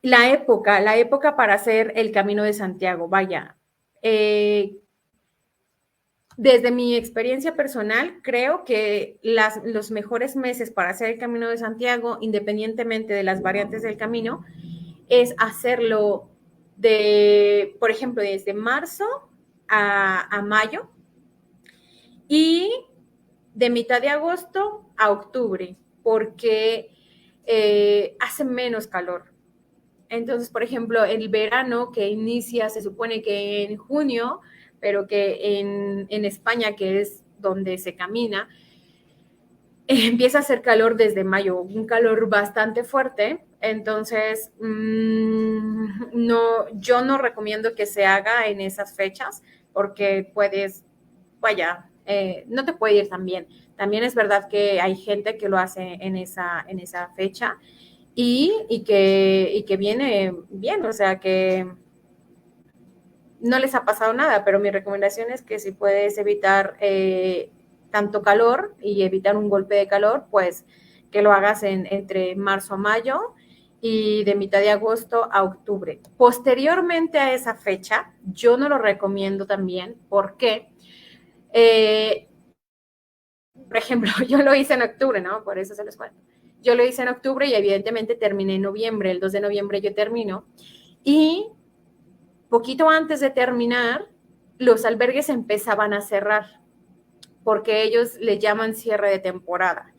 La época para hacer el Camino de Santiago, vaya, Desde mi experiencia personal, creo que los mejores meses para hacer el Camino de Santiago, independientemente de las variantes del camino, es hacerlo por ejemplo, desde marzo a mayo y de mitad de agosto a octubre, porque hace menos calor. Entonces, por ejemplo, el verano que inicia, se supone que en junio, pero que en España, que es donde se camina, empieza a hacer calor desde mayo, un calor bastante fuerte. Entonces, no, yo no recomiendo que se haga en esas fechas porque puedes, vaya, no te puede ir tan bien. También es verdad que hay gente que lo hace en esa fecha y que viene bien, o sea que no les ha pasado nada, pero mi recomendación es que si puedes evitar tanto calor y evitar un golpe de calor, pues que lo hagas entre marzo a mayo y de mitad de agosto a octubre. Posteriormente a esa fecha, yo no lo recomiendo también porque, por ejemplo, yo lo hice en octubre, ¿no? Por eso se los cuento. Yo lo hice en octubre y evidentemente terminé en noviembre, el 2 de noviembre yo termino y poquito antes de terminar, los albergues empezaban a cerrar porque ellos le llaman cierre de temporada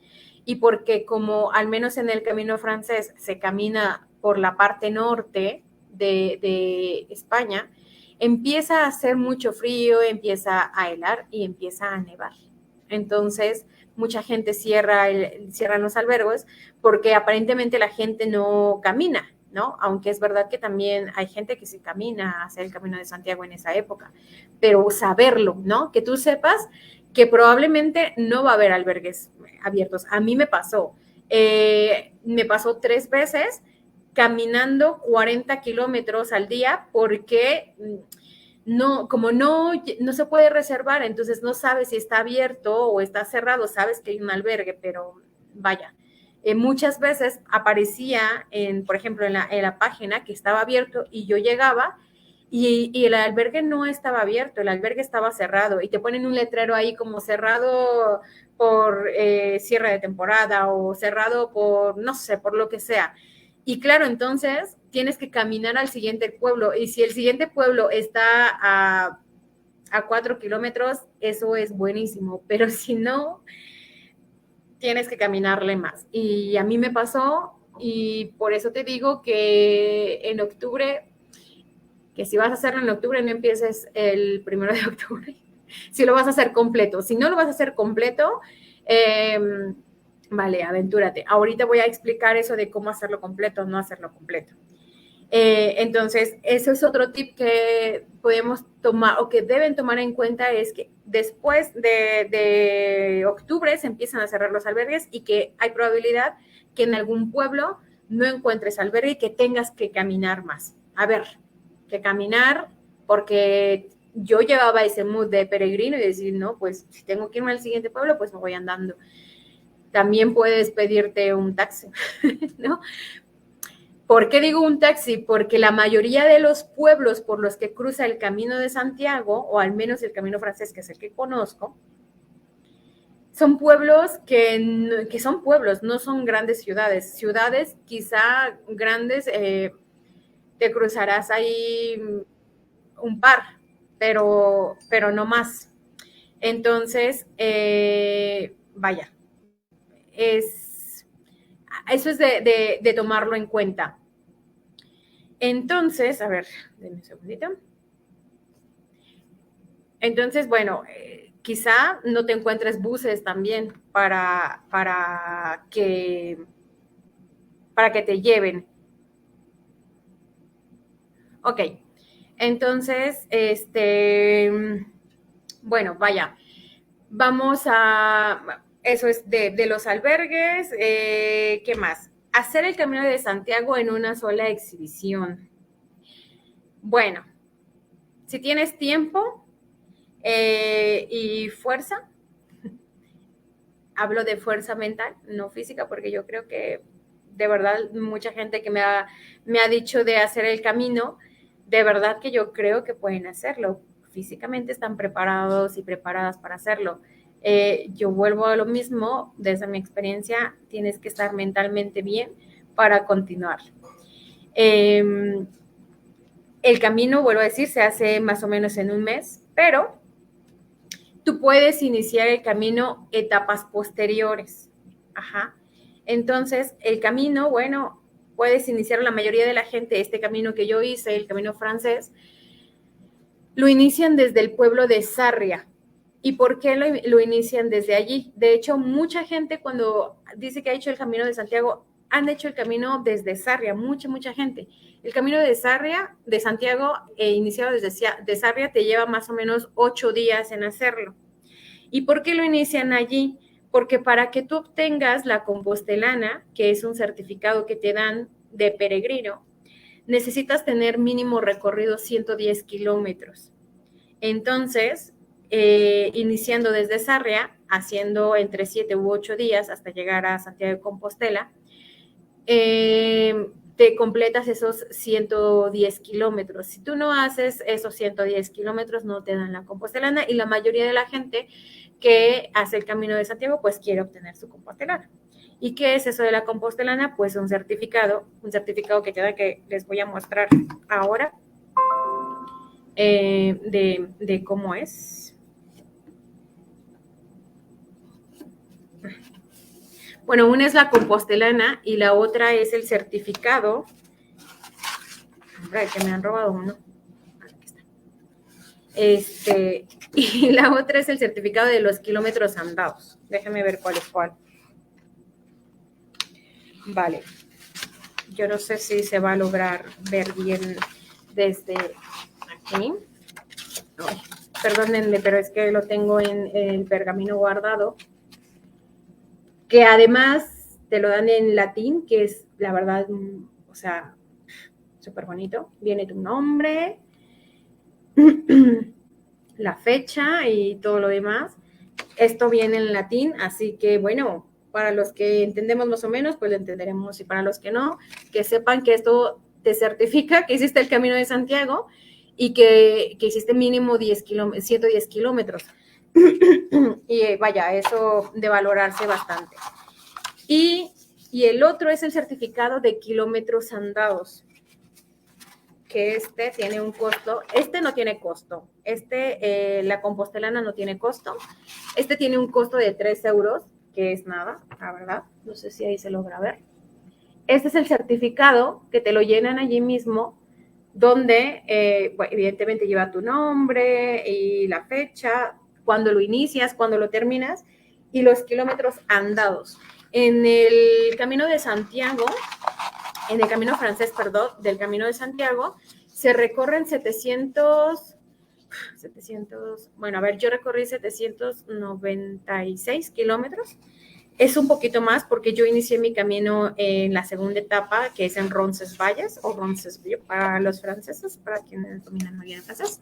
y porque como al menos en el camino francés se camina por la parte norte de España, empieza a hacer mucho frío, empieza a helar y empieza a nevar. Entonces, mucha gente cierra los albergues porque aparentemente la gente no camina, ¿no? Aunque es verdad que también hay gente que se camina hacia el Camino de Santiago en esa época, pero saberlo, ¿no? Que tú sepas que probablemente no va a haber albergues abiertos. A mí me pasó 3 veces caminando 40 kilómetros al día porque no, como no se puede reservar, entonces no sabes si está abierto o está cerrado, sabes que hay un albergue, pero vaya, muchas veces aparecía, por ejemplo, en la página que estaba abierto y yo llegaba y el albergue no estaba abierto, el albergue estaba cerrado y te ponen un letrero ahí como cerrado por cierre de temporada o cerrado por, no sé, por lo que sea. Y claro, entonces tienes que caminar al siguiente pueblo y si el siguiente pueblo está a 4 kilómetros, eso es buenísimo, pero si no, tienes que caminarle más. Y a mí me pasó y por eso te digo que en octubre, que si vas a hacerlo en octubre, no empieces el 1 de octubre, si lo vas a hacer completo. Si no lo vas a hacer completo, vale, aventúrate. Ahorita voy a explicar eso de cómo hacerlo completo, no hacerlo completo. Entonces, eso es otro tip que podemos tomar o que deben tomar en cuenta, es que después de octubre se empiezan a cerrar los albergues y que hay probabilidad que en algún pueblo no encuentres albergue y que tengas que caminar más. A ver, que caminar porque yo llevaba ese mood de peregrino y decir, no, pues si tengo que irme al siguiente pueblo, pues me voy andando. También puedes pedirte un taxi, ¿no? ¿Por qué digo un taxi? Porque la mayoría de los pueblos por los que cruza el Camino de Santiago, o al menos el Camino francés, que es el que conozco, son pueblos que son pueblos, no son grandes ciudades. Ciudades quizá grandes, te cruzarás ahí un par, pero no más. Entonces, vaya, eso es de tomarlo en cuenta. Entonces, a ver, denme un segundito. Entonces, bueno, quizá no te encuentres buses también para que te lleven. Ok, entonces, bueno, vaya, vamos a, eso es de los albergues, ¿qué más? Hacer el Camino de Santiago en una sola exhibición. Bueno, si tienes tiempo y fuerza, hablo de fuerza mental, no física, porque yo creo que de verdad mucha gente que me ha dicho de hacer el camino, de verdad que yo creo que pueden hacerlo. físicamente están preparados y preparadas para hacerlo. Yo vuelvo a lo mismo, desde mi experiencia, tienes que estar mentalmente bien para continuar. El camino, vuelvo a decir, se hace más o menos en un mes, pero tú puedes iniciar el camino etapas posteriores. Ajá. Entonces, el camino, bueno, puedes iniciar la mayoría de la gente, este camino que yo hice, el camino francés, lo inician desde el pueblo de Sarria. ¿Y por qué lo inician desde allí? De hecho, mucha gente cuando dice que ha hecho el Camino de Santiago, han hecho el camino desde Sarria, mucha gente. El camino de Sarria, de Santiago, iniciado desde Sarria, te lleva más o menos 8 días en hacerlo. ¿Y por qué lo inician allí? Porque para que tú obtengas la compostelana, que es un certificado que te dan de peregrino, necesitas tener mínimo recorrido 110 kilómetros. Entonces, iniciando desde Sarria, haciendo entre 7 u 8 días hasta llegar a Santiago de Compostela, te completas esos 110 kilómetros. Si tú no haces esos 110 kilómetros, no te dan la compostelana y la mayoría de la gente que hace el Camino de Santiago, pues quiere obtener su compostelana. ¿Y qué es eso de la compostelana? Pues un certificado que te da, que les voy a mostrar ahora, de cómo es. Bueno, una es la compostelana y la otra es el certificado. Hombre, que me han robado uno. Y la otra es el certificado de los kilómetros andados. Déjame ver cuál es cuál. Vale. Yo no sé si se va a lograr ver bien desde aquí. Ay, perdónenme, pero es que lo tengo en el pergamino guardado. Que además te lo dan en latín, que es la verdad, o sea, súper bonito. Viene tu nombre, la fecha y todo lo demás. Esto viene en latín, así que bueno, para los que entendemos más o menos, pues lo entenderemos, y para los que no, que sepan que esto te certifica que hiciste el Camino de Santiago y que hiciste mínimo 110 kilómetros. Y vaya, eso de valorarse bastante. Y el otro es el certificado de kilómetros andados, que este tiene un costo. Este no tiene costo. La compostelana no tiene costo. Este tiene un costo de 3 euros, que es nada, la verdad. No sé si ahí se logra ver. Este es el certificado que te lo llenan allí mismo, donde bueno, evidentemente lleva tu nombre y la fecha, cuando lo inicias, cuando lo terminas y los kilómetros andados. En el Camino de Santiago, en el Camino francés, perdón, del Camino de Santiago, se recorren 700, bueno, a ver, yo recorrí 796 kilómetros. Es un poquito más porque yo inicié mi camino en la segunda etapa, que es en Roncesvalles o Roncesvalles para los franceses, para quienes dominan muy bien el francés.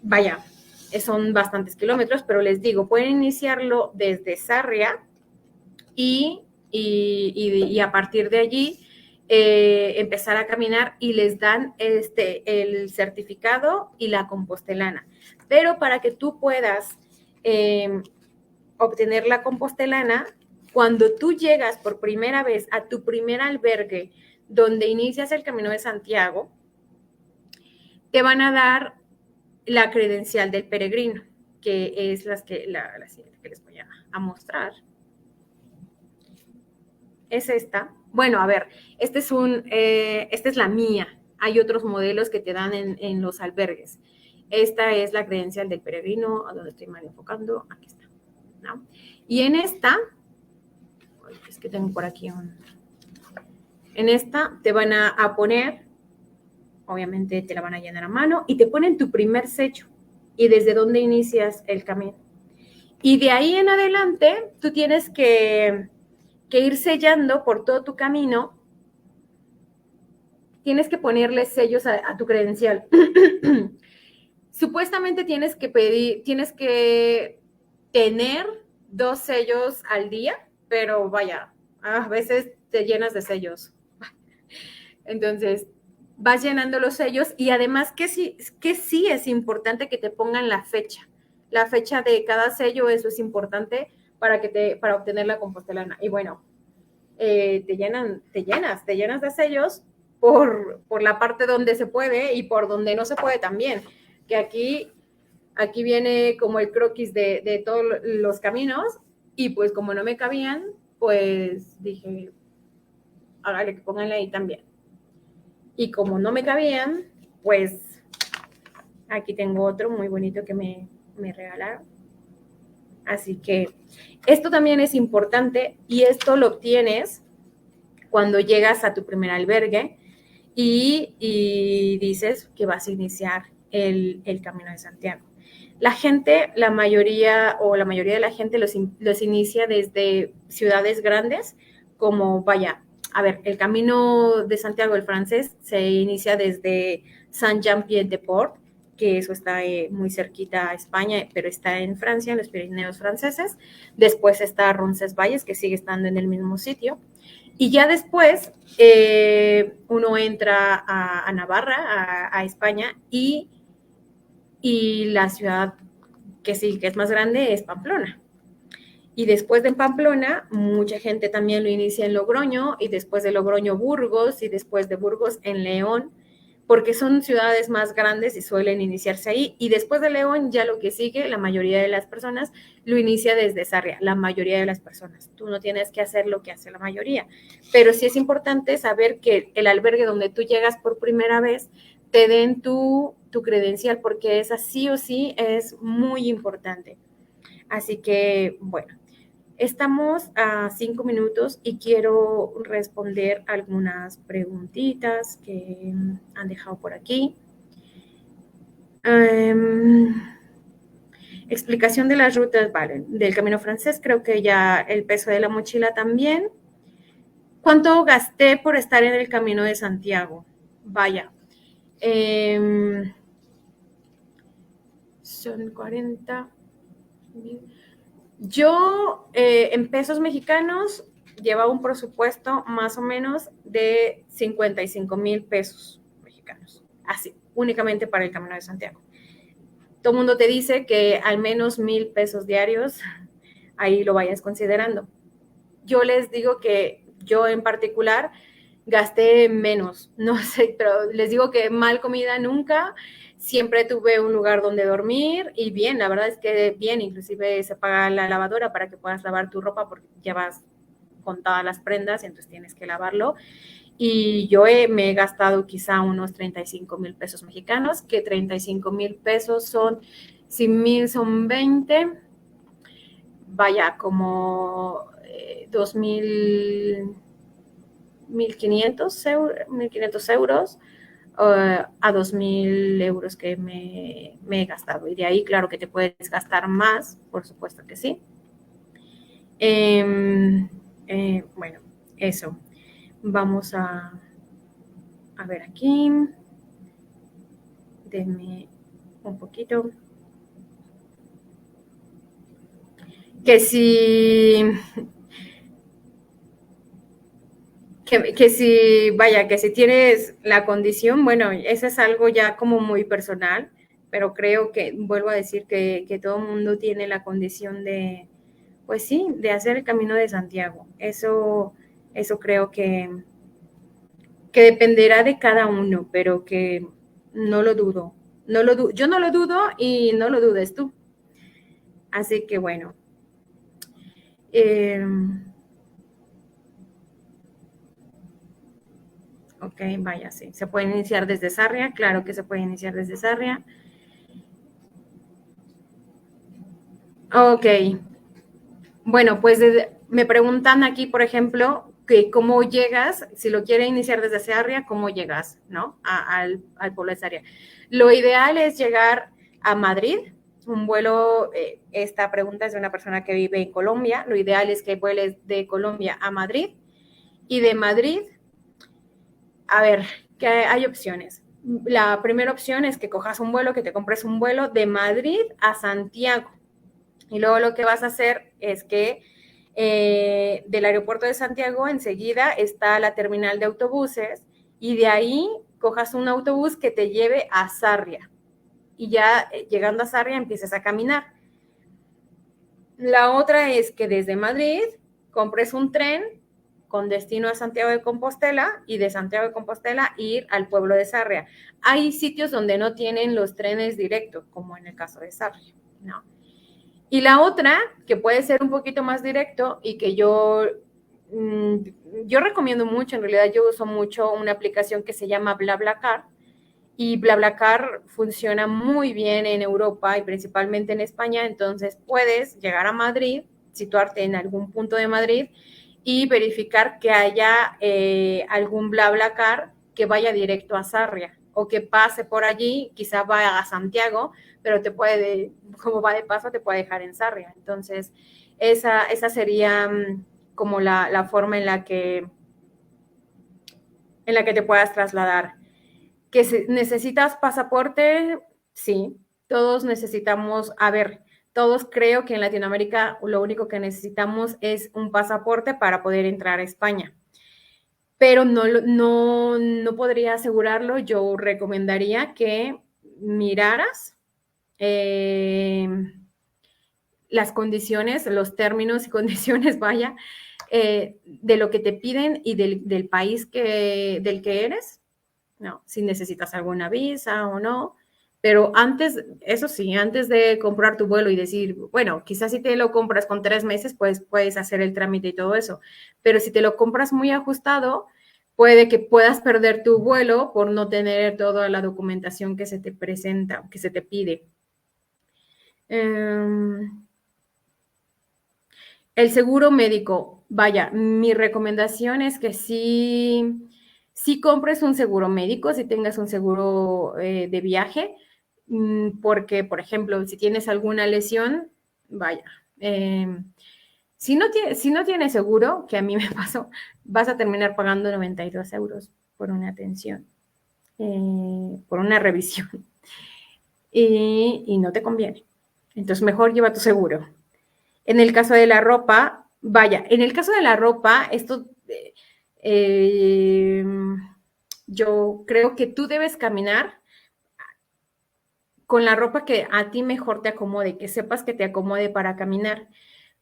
Vaya, son bastantes kilómetros, pero les digo, pueden iniciarlo desde Sarria y a partir de allí empezar a caminar y les dan el certificado y la compostelana. Pero para que tú puedas obtener la compostelana, cuando tú llegas por primera vez a tu primer albergue donde inicias el Camino de Santiago, te van a dar la credencial del peregrino, que es la siguiente que les voy a mostrar. Es esta. Bueno, a ver, esta es la mía. Hay otros modelos que te dan en los albergues. Esta es la credencial del peregrino, a donde estoy mal enfocando. Aquí está, ¿no? Y en esta, es que tengo por aquí en esta te van a poner, obviamente te la van a llenar a mano y te ponen tu primer sello y desde dónde inicias el camino. Y de ahí en adelante, tú tienes que ir sellando por todo tu camino. Tienes que ponerle sellos a tu credencial. Supuestamente tienes que tener 2 sellos al día, pero vaya, a veces te llenas de sellos. Entonces, vas llenando los sellos y además que sí es importante que te pongan la fecha de cada sello, eso es importante para obtener la compostelana. Y bueno, te llenas de sellos por la parte donde se puede y por donde no se puede también, que aquí viene como el croquis de todos los caminos y pues como no me cabían, pues dije, hágale que pónganle ahí también. Y como no me cabían, pues aquí tengo otro muy bonito que me regalaron. Así que esto también es importante y esto lo obtienes cuando llegas a tu primer albergue y dices que vas a iniciar el Camino de Santiago. La mayoría de la gente los inicia desde ciudades grandes, como vaya, a ver, el Camino de Santiago, el francés, se inicia desde Saint-Jean-Pied-de-Port, que eso está muy cerquita a España, pero está en Francia, en los Pirineos franceses. Después está Roncesvalles, que sigue estando en el mismo sitio. Y ya después uno entra a Navarra, a España, y la ciudad que sí, que es más grande, es Pamplona. Y después de Pamplona, mucha gente también lo inicia en Logroño, y después de Logroño, Burgos, y después de Burgos, en León, porque son ciudades más grandes y suelen iniciarse ahí. Y después de León, ya lo que sigue, la mayoría de las personas lo inicia desde Sarria, la mayoría de las personas. Tú no tienes que hacer lo que hace la mayoría. Pero sí es importante saber que el albergue donde tú llegas por primera vez te den tu credencial, porque esa sí o sí es muy importante. Así que, bueno, estamos a 5 minutos y quiero responder algunas preguntitas que han dejado por aquí. Explicación de las rutas, vale, del Camino Francés, creo que ya el peso de la mochila también. ¿Cuánto gasté por estar en el Camino de Santiago? Vaya, son 40. Yo, en pesos mexicanos, llevaba un presupuesto más o menos de 55,000 pesos mexicanos, así, únicamente para el Camino de Santiago. Todo el mundo te dice que al menos 1,000 pesos diarios, ahí lo vayas considerando. Yo les digo que yo en particular gasté menos, no sé, pero les digo que mal comida nunca, siempre tuve un lugar donde dormir y bien, la verdad es que bien, inclusive se paga la lavadora para que puedas lavar tu ropa porque ya vas con todas las prendas y entonces tienes que lavarlo. Y yo me he gastado quizá unos 35,000 pesos mexicanos, que 35,000 pesos son, si 1,000 son 20, vaya, como 2,000, 1,500 euros a 2,000 euros que me he gastado. Y de ahí, claro que te puedes gastar más, por supuesto que sí. Bueno, eso. Vamos a ver aquí. Denme un poquito. Que si que si tienes la condición, bueno, eso es algo ya como muy personal, pero creo que, vuelvo a decir que todo el mundo tiene la condición de, pues sí, de hacer el Camino de Santiago. Eso creo que dependerá de cada uno, pero que no lo dudo. Yo no lo dudo y no lo dudes tú. Así que bueno. Ok, vaya, sí. ¿Se puede iniciar desde Sarria? Claro que se puede iniciar desde Sarria. Ok. Bueno, pues me preguntan aquí, por ejemplo, que cómo llegas, si lo quiere iniciar desde Sarria, ¿cómo llegas, no? Al pueblo de Sarria. Lo ideal es llegar a Madrid. Un vuelo, esta pregunta es de una persona que vive en Colombia. Lo ideal es que vueles de Colombia a Madrid y de Madrid, a ver, que hay opciones. La primera opción es que cojas un vuelo, que te compres un vuelo de Madrid a Santiago. Y luego lo que vas a hacer es que del aeropuerto de Santiago enseguida está la terminal de autobuses y de ahí cojas un autobús que te lleve a Sarria y ya llegando a Sarria empiezas a caminar. La otra es que desde Madrid compres un tren con destino a Santiago de Compostela y de Santiago de Compostela ir al pueblo de Sarria. Hay sitios donde no tienen los trenes directos, como en el caso de Sarria, ¿no? Y la otra, que puede ser un poquito más directo y que yo recomiendo mucho, en realidad yo uso mucho una aplicación que se llama BlaBlaCar, y BlaBlaCar funciona muy bien en Europa y principalmente en España, entonces puedes llegar a Madrid, situarte en algún punto de Madrid y verificar que haya algún BlaBlaCar que vaya directo a Sarria o que pase por allí, quizá vaya a Santiago, pero te puede, como va de paso, te puede dejar en Sarria. Entonces, esa sería como la forma en la que te puedas trasladar. ¿Que necesitas pasaporte? Sí, todos necesitamos, a ver, todos creo que en Latinoamérica lo único que necesitamos es un pasaporte para poder entrar a España. Pero no podría asegurarlo. Yo recomendaría que miraras las condiciones, los términos y condiciones, vaya, de lo que te piden y del país del que eres, no, si necesitas alguna visa o no, pero antes, eso sí, antes de comprar tu vuelo y decir, bueno, quizás si te lo compras con 3 meses, pues puedes hacer el trámite y todo eso, pero si te lo compras muy ajustado, puede que puedas perder tu vuelo por no tener toda la documentación que se te presenta, que se te pide. El seguro médico, vaya, mi recomendación es que sí compres un seguro médico, si tengas un seguro de viaje, porque, por ejemplo, si tienes alguna lesión, vaya, si no tienes seguro, que a mí me pasó, vas a terminar pagando 92 euros por una atención, por una revisión, y no te conviene. Entonces, mejor lleva tu seguro. En el caso de la ropa, vaya, en el caso de la ropa, esto, yo creo que tú debes caminar con la ropa que a ti mejor te acomode, que sepas que te acomode para caminar.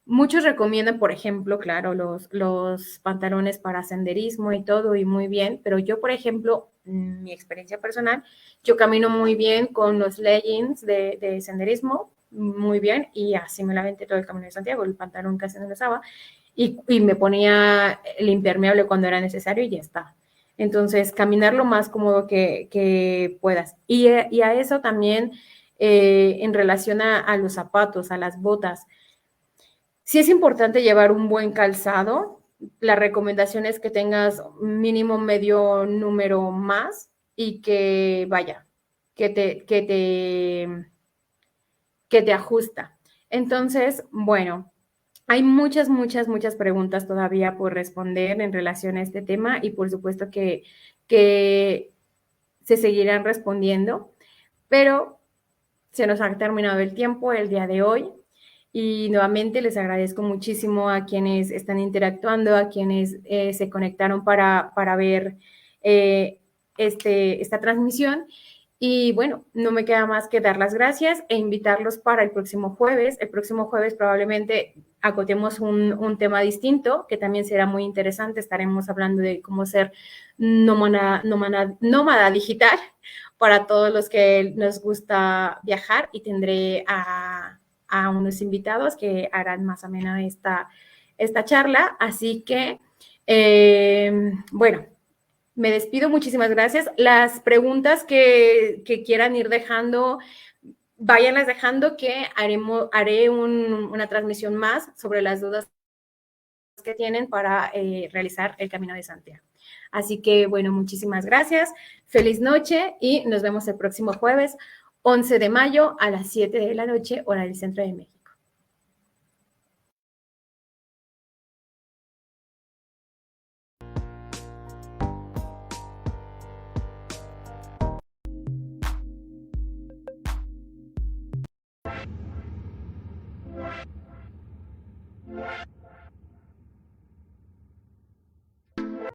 Muchos recomiendan, por ejemplo, claro, los pantalones para senderismo y todo, y muy bien, pero yo, por ejemplo, mi experiencia personal, yo camino muy bien con los leggings de senderismo, muy bien, y así me la aventé todo el camino de Santiago, el pantalón casi no lo usaba, y me ponía el impermeable cuando era necesario y ya está. Entonces, caminar lo más cómodo que puedas. Y a eso también, en relación a los zapatos, a las botas, sí es importante llevar un buen calzado. La recomendación es que tengas mínimo medio número más y que vaya, que te ajusta. Entonces, bueno, hay muchas preguntas todavía por responder en relación a este tema y por supuesto que se seguirán respondiendo, pero se nos ha terminado el tiempo el día de hoy. Y nuevamente les agradezco muchísimo a quienes están interactuando, a quienes se conectaron para ver esta transmisión. Y bueno, no me queda más que dar las gracias e invitarlos para el próximo jueves. El próximo jueves probablemente acotemos un tema distinto, que también será muy interesante. Estaremos hablando de cómo ser nómada digital para todos los que nos gusta viajar, y tendré a unos invitados que harán más amena esta charla. Así que, bueno, me despido, muchísimas gracias. Las preguntas que quieran ir dejando, váyanlas dejando, que haré una transmisión más sobre las dudas que tienen para realizar el Camino de Santiago. Así que, bueno, muchísimas gracias. Feliz noche y nos vemos el próximo jueves, 11 de mayo a las 7 de la noche, hora del Centro de México.